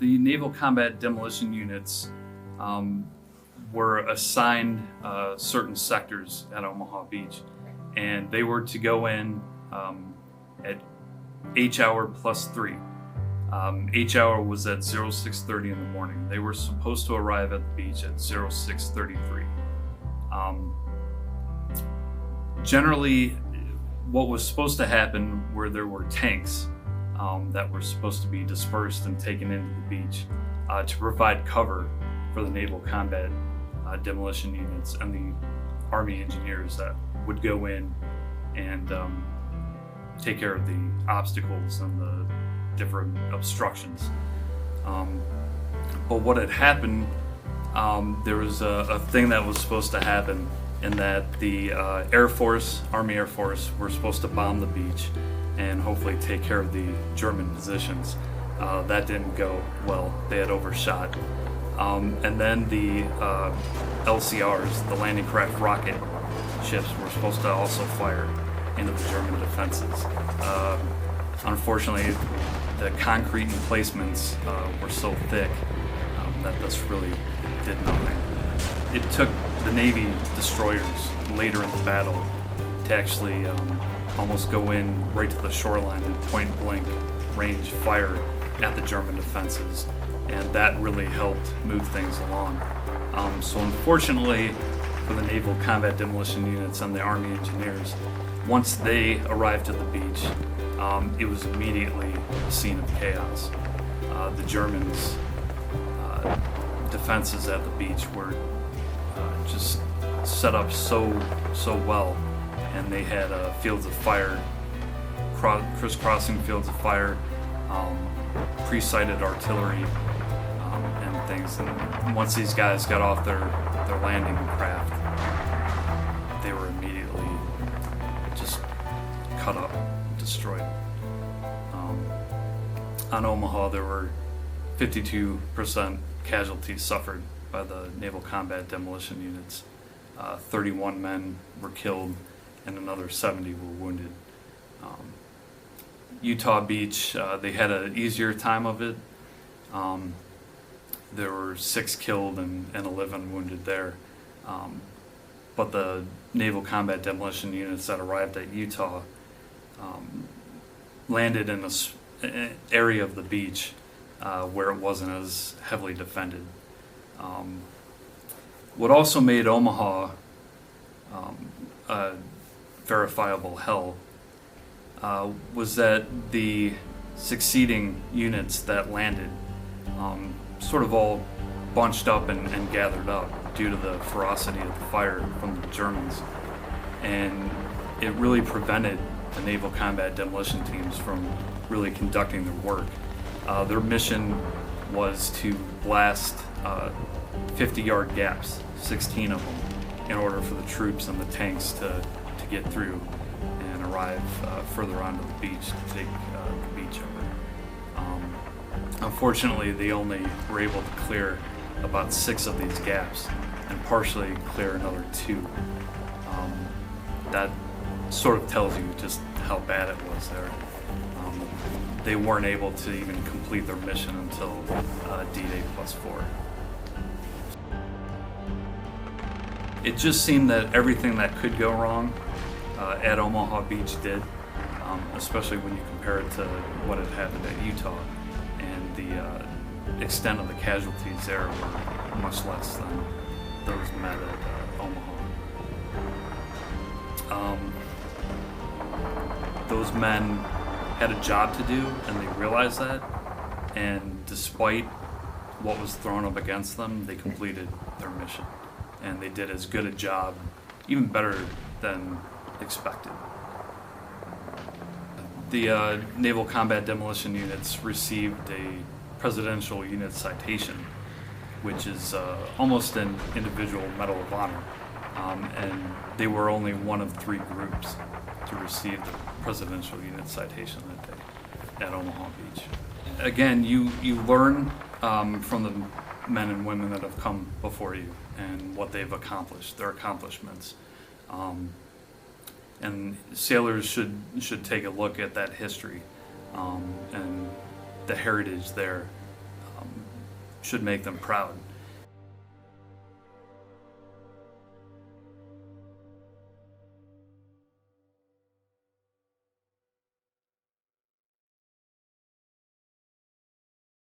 The Naval Combat Demolition Units were assigned certain sectors at Omaha Beach, and they were to go in at H hour plus 3. H hour was at 06:30 in the morning. They were supposed to arrive at the beach at 06:33. Generally, what was supposed to happen were there were tanks that were supposed to be dispersed and taken into the beach to provide cover for the Naval Combat Demolition Units and the Army engineers that would go in and take care of the obstacles and the different obstructions. But what had happened, there was a thing that was supposed to happen, in that the Air Force, Army Air Force, were supposed to bomb the beach and hopefully take care of the German positions. That didn't go well. They had overshot. And then the LCRs, the landing craft rocket ships, were supposed to also fire into the German defenses. Unfortunately, the concrete emplacements were so thick that this really did nothing. It took the Navy destroyers later in the battle to actually almost go in right to the shoreline and point blank range fire at the German defenses, and that really helped move things along. So unfortunately for the Naval Combat Demolition Units and the Army engineers, once they arrived at the beach, it was immediately a scene of chaos. The Germans' defenses at the beach were just set up so well, and they had fields of fire, crisscrossing fields of fire, pre-sighted artillery, and things. And once these guys got off their landing craft, they were immediately just cut up, destroyed. On Omaha, there were 52% casualties suffered by the Naval Combat Demolition Units. 31 men were killed and another 70 were wounded. Utah Beach, they had an easier time of it. There were 6 killed and 11 wounded there. But the Naval Combat Demolition Units that arrived at Utah landed in an area of the beach where it wasn't as heavily defended. What also made Omaha a verifiable hell was that the succeeding units that landed sort of all bunched up and gathered up due to the ferocity of the fire from the Germans, and it really prevented the Naval Combat Demolition teams from really conducting their work. Their mission was to blast 50-yard gaps, 16 of them, in order for the troops and the tanks to get through and arrive further onto the beach to take the beach over. Unfortunately, they only were able to clear about 6 of these gaps and partially clear another 2. That sort of tells you just how bad it was there. They weren't able to even complete their mission until D-Day +4. It just seemed that everything that could go wrong at Omaha Beach did, especially when you compare it to what had happened at Utah, and the extent of the casualties there were much less than those met at Omaha. Those men had a job to do, and they realized that, and despite what was thrown up against them, they completed their mission, and they did as good a job, even better than expected. The Naval Combat Demolition Units received a Presidential Unit Citation, which is almost an individual Medal of Honor, and they were only one of 3 groups to receive the Presidential Unit Citation that day at Omaha Beach. Again, you learn from the men and women that have come before you and what they've accomplished, their accomplishments. And sailors should take a look at that history and the heritage there. should make them proud.